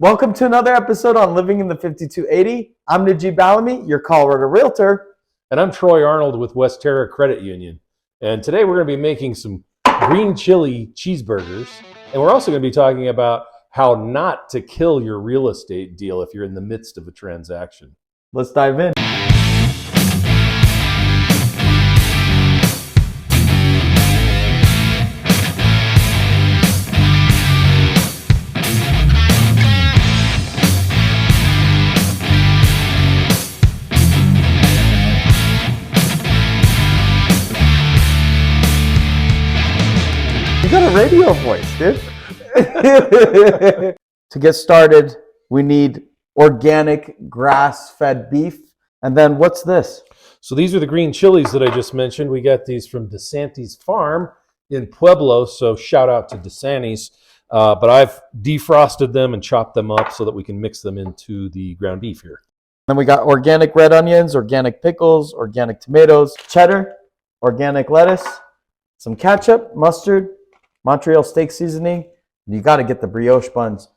Welcome to another episode on Living in the 5280. I'm Najib Alami, your Colorado Realtor. And I'm Troy Arnold with Westerra Credit Union. And today we're going to be making some green chili cheeseburgers. And we're also going to be talking about how not to kill your real estate deal if you're in the midst of a transaction. Let's dive in. You got a radio voice, dude. To get started, we need organic grass-fed beef. And then what's this? So these are the green chilies that I just mentioned. We got these from DeSantis Farm in Pueblo. So shout out to DeSantis. But I've defrosted them and chopped them up so that we can mix them into the ground beef here. Then we got organic red onions, organic pickles, organic tomatoes, cheddar, organic lettuce, some ketchup, mustard, Montreal steak seasoning. You got to get the brioche buns.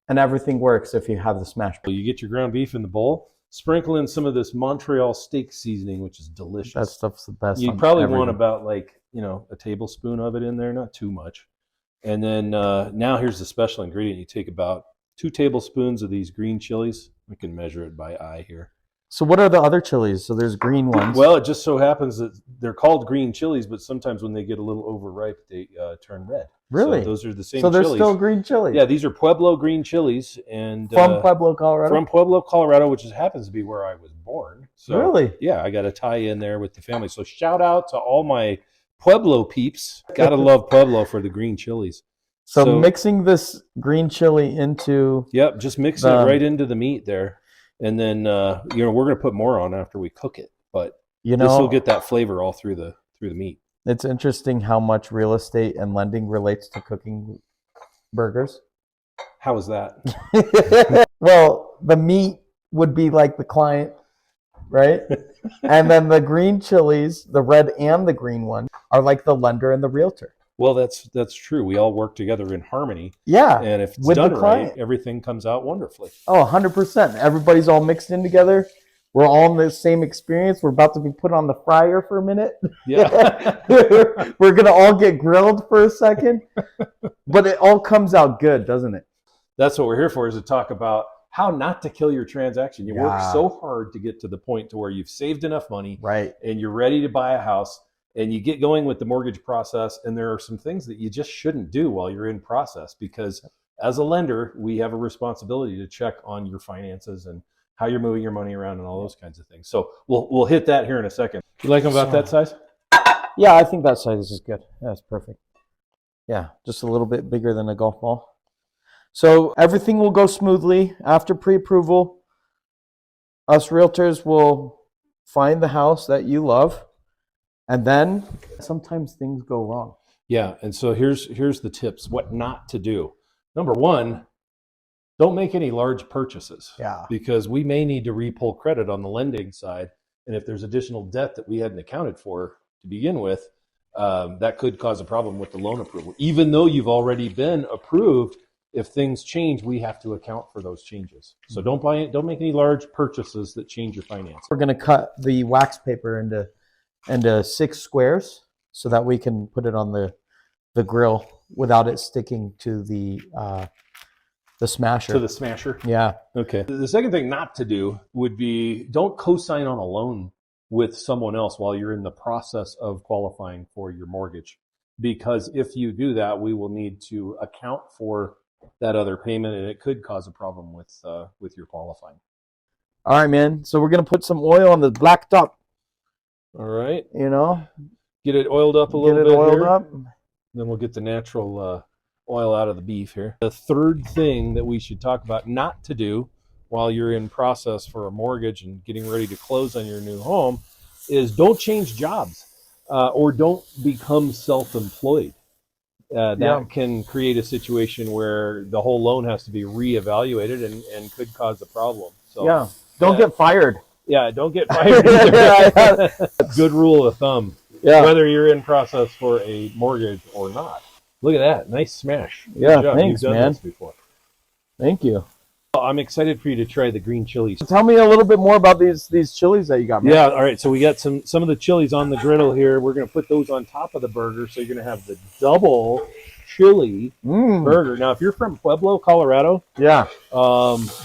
And everything works if you have the smash. You get your ground beef in the bowl, sprinkle in some of this Montreal steak seasoning, which is delicious. That stuff's the best. You probably want about a tablespoon of it in there, not too much. And then now here's the special ingredient. You take about 2 tablespoons of these green chilies. We can measure it by eye here. So what are the other chilies? So there's green ones. Well, it just so happens that they're called green chilies, but sometimes when they get a little overripe, they turn red. Really? So those are the same So they're chilies. still green chilies? Yeah, these are Pueblo green chilies. And from Pueblo, Colorado? From Pueblo, Colorado, which happens to be where I was born. So, really? Yeah, I got a tie in there with the family. So shout out to all my Pueblo peeps. Gotta love Pueblo for the green chilies. So mixing this green chili into... Yep, just mixing it right into the meat there. And then, we're going to put more on after we cook it. But this will get that flavor all through the meat. It's interesting how much real estate and lending relates to cooking burgers. How is that? Well, the meat would be like the client, right? And then the green chilies, the red and the green one, are like the lender and the realtor. Well, that's true. We all work together in harmony. Yeah. And if it's done right, everything comes out wonderfully. Oh, 100%. Everybody's all mixed in together. We're all in the same experience. We're about to be put on the fryer for a minute. Yeah. We're going to all get grilled for a second. But it all comes out good, doesn't it? That's what we're here for, is to talk about how not to kill your transaction. You work so hard to get to the point to where you've saved enough money, right, and you're ready to buy a house, and you get going with the mortgage process, and there are some things that you just shouldn't do while you're in process, because as a lender, we have a responsibility to check on your finances and how you're moving your money around and all those kinds of things. So we'll hit that here in a second. You like them about that size? Yeah, I think that size is good. That's perfect. Yeah, just a little bit bigger than a golf ball. So everything will go smoothly after pre-approval. Us realtors will find the house that you love. And then sometimes things go wrong. Yeah, and so here's the tips, what not to do. Number one, don't make any large purchases. Yeah. Because we may need to re-pull credit on the lending side. And if there's additional debt that we hadn't accounted for to begin with, that could cause a problem with the loan approval. Even though you've already been approved, if things change, we have to account for those changes. So don't make any large purchases that change your finance. We're going to cut the wax paper into 6 squares so that we can put it on the grill without it sticking to the smasher. To the smasher? Yeah. Okay. The second thing not to do would be, don't co-sign on a loan with someone else while you're in the process of qualifying for your mortgage. Because if you do that, we will need to account for that other payment, and it could cause a problem with your qualifying. All right, man. So we're going to put some oil on the black top. All right. Get it oiled up a little bit. Get it oiled up. Then we'll get the natural oil out of the beef here. The third thing that we should talk about not to do while you're in process for a mortgage and getting ready to close on your new home is don't change jobs or don't become self-employed. That can create a situation where the whole loan has to be reevaluated and could cause a problem. So don't get fired. Yeah, don't get fired either. Good rule of thumb. Yeah. Whether you're in process for a mortgage or not. Look at that. Nice smash. Yeah, thanks, man. Before. Thank you. I'm excited for you to try the green chilies. Tell me a little bit more about these chilies that you got, man. Yeah, all right. So we got some of the chilies on the griddle here. We're going to put those on top of the burger. So you're going to have the double chili burger. Now, if you're from Pueblo, Colorado, yeah,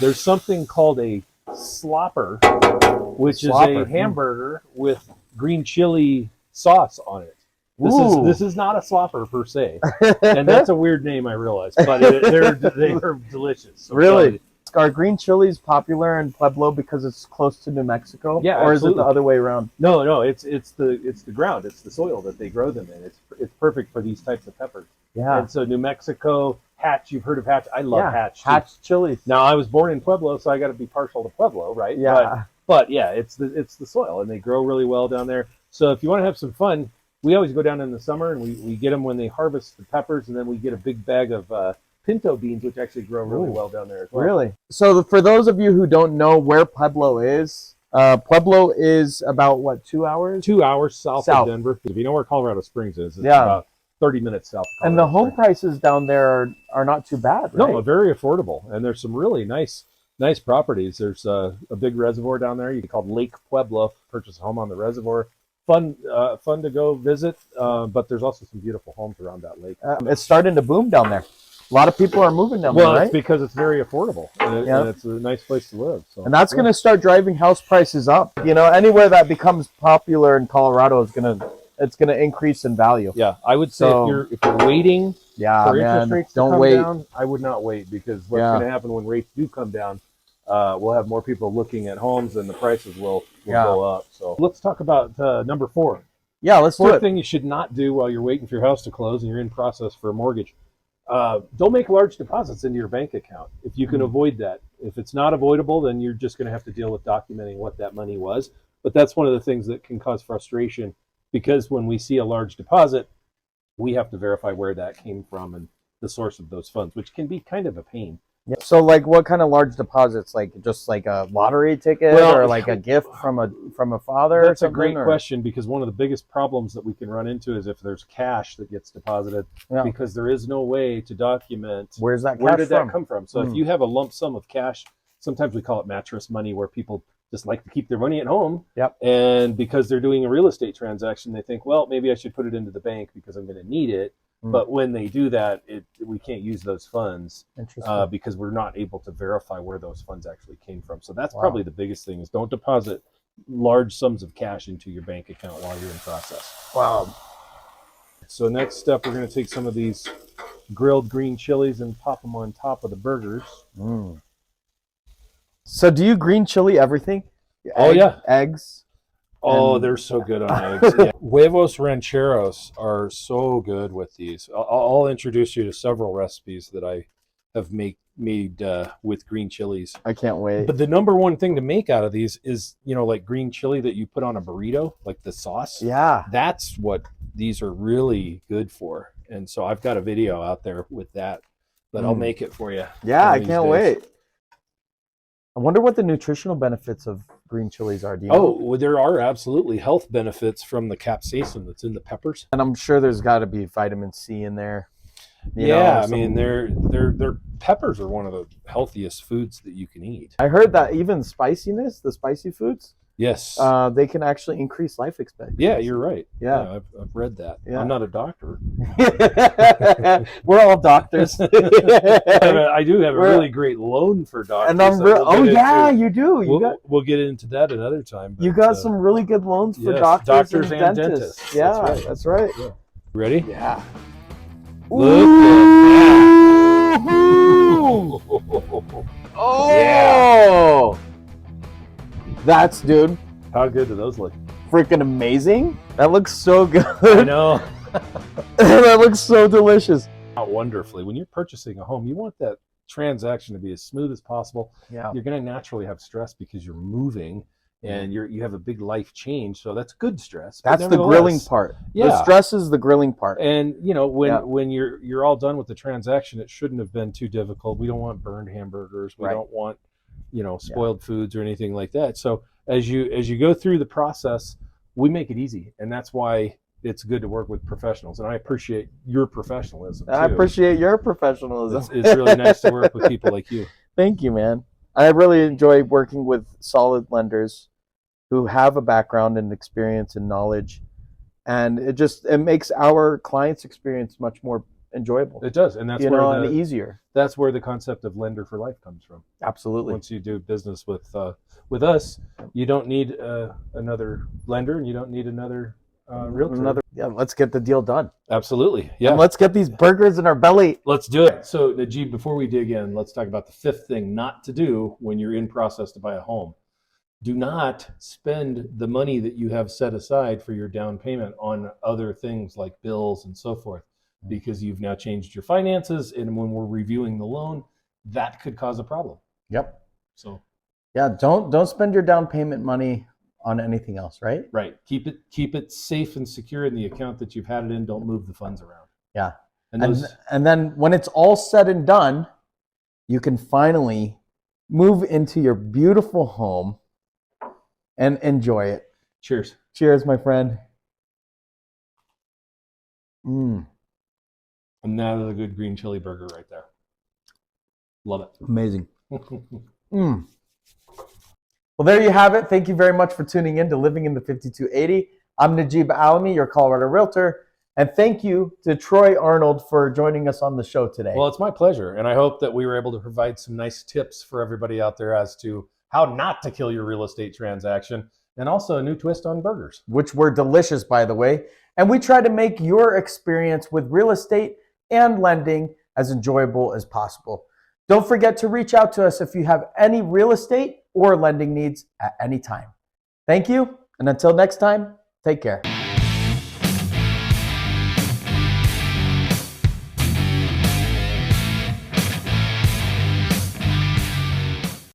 there's something called a slopper, which is a hamburger with green chili sauce on it. This is not a slopper per se, and that's a weird name, I realize, but they are delicious. So really? Are green chilies popular in Pueblo because it's close to New Mexico? Yeah, or absolutely. Is it the other way around? No, it's the ground, it's the soil that they grow them in. It's perfect for these types of peppers. Yeah. And so New Mexico, Hatch, you've heard of Hatch? I love Hatch. Hatch chilies. Now I was born in Pueblo, so I got to be partial to Pueblo, right? Yeah. But yeah, it's the soil, and they grow really well down there. So if you want to have some fun, we always go down in the summer, and we get them when they harvest the peppers, and then we get a big bag of pinto beans, which actually grow really well down there as well. Really? So for those of you who don't know where Pueblo is about, what, 2 hours? 2 hours south of Denver. If you know where Colorado Springs is, it's about 30 minutes south of Colorado And the home Springs. Prices down there are not too bad, right? No, very affordable. And there's some really nice properties. There's a big reservoir down there. You can call Lake Pueblo. Purchase a home on the reservoir. Fun to go visit, but there's also some beautiful homes around that lake. It's starting to boom down there. A lot of people are moving down there, right? Well, it's because it's very affordable, and it's a nice place to live. So, and that's going to start driving house prices up. You know, anywhere that becomes popular in Colorado is going to increase in value. Yeah, I would say if you're waiting for interest rates to come down, I would not wait, because what's going to happen when rates do come down, we'll have more people looking at homes, and the prices will go up. So let's talk about number 4. Yeah, let's do it. Fourth thing you should not do while you're waiting for your house to close and you're in process for a mortgage. Don't make large deposits into your bank account if you can avoid that. If it's not avoidable, then you're just going to have to deal with documenting what that money was. But that's one of the things that can cause frustration, because when we see a large deposit, we have to verify where that came from and the source of those funds, which can be kind of a pain. Yeah. So, like, what kind of large deposits? Like, just like a lottery ticket, or like a gift from a father? That's a great question, because one of the biggest problems that we can run into is if there's cash that gets deposited, because there is no way to document where did that come from. So if you have a lump sum of cash, sometimes we call it mattress money, where people just like to keep their money at home. Yep. And because they're doing a real estate transaction, they think, well, maybe I should put it into the bank because I'm going to need it. But when they do that, we can't use those funds because we're not able to verify where those funds actually came from. So that's probably the biggest thing, is don't deposit large sums of cash into your bank account while you're in process. Wow. So next step, we're going to take some of these grilled green chilies and pop them on top of the burgers. So do you green chili everything? Eggs? Oh, they're so good on eggs. Yeah. Huevos rancheros are so good with these. I'll introduce you to several recipes that I have made with green chilies. I can't wait. But the number one thing to make out of these is, like green chili that you put on a burrito, like the sauce. Yeah. That's what these are really good for. And so I've got a video out there with that, but I'll make it for you. Yeah, I can't wait. I wonder what the nutritional benefits of green chilies are. Do you know? Well, there are absolutely health benefits from the capsaicin that's in the peppers. And I'm sure there's got to be vitamin C in there. I mean, their peppers are one of the healthiest foods that you can eat. I heard that even spiciness, the spicy foods, yes, they can actually increase life expectancy. Yeah, you're right. Yeah, I've read that. Yeah. I'm not a doctor. We're all doctors. I do have a really great loan for doctors. And I'm you do. We'll get into that another time. But, you got some really good loans for doctors and dentists. Yeah, that's right. Yeah. Ready? Yeah. Look at that. Oh, yeah. That's, dude. How good do those look? Freaking amazing. That looks so good. I know. That looks so delicious. Wonderfully. When you're purchasing a home, you want that transaction to be as smooth as possible. Yeah. You're going to naturally have stress because you're moving and you have a big life change. So that's good stress. That's the grilling part. Yeah. The stress is the grilling part. And when you're all done with the transaction, it shouldn't have been too difficult. We don't want burned hamburgers. We don't want, spoiled foods or anything like that. So as you go through the process, we make it easy. And that's why it's good to work with professionals, and I appreciate your professionalism too. I appreciate your professionalism. It's really nice to work with people like you. Thank you, man. I really enjoy working with solid lenders who have a background and experience and knowledge, and it makes our clients' experience much more enjoyable. It does, and that's and easier. That's where the concept of lender for life comes from. Absolutely. Once you do business with us, you don't need another lender, and you don't need another realtor. Let's get the deal done. Absolutely, yeah. And let's get these burgers in our belly. Let's do it. So, Najib, before we dig in, let's talk about the fifth thing not to do when you're in process to buy a home. Do not spend the money that you have set aside for your down payment on other things like bills and so forth, because you've now changed your finances, and when we're reviewing the loan, that could cause a problem. Yep. So, yeah, don't spend your down payment money on anything else, right? Right. Keep it safe and secure in the account that you've had it in. Don't move the funds around. Yeah. And then when it's all said and done, you can finally move into your beautiful home and enjoy it. Cheers. Cheers, my friend. Mm. And that is a good green chili burger right there. Love it. Amazing. Mm. Well, there you have it. Thank you very much for tuning in to Living in the 5280. I'm Najib Alami, your Colorado Realtor. And thank you to Troy Arnold for joining us on the show today. Well, it's my pleasure. And I hope that we were able to provide some nice tips for everybody out there as to how not to kill your real estate transaction, and also a new twist on burgers. Which were delicious, by the way. And we try to make your experience with real estate and lending as enjoyable as possible. Don't forget to reach out to us if you have any real estate or lending needs at any time. Thank you, and until next time, take care.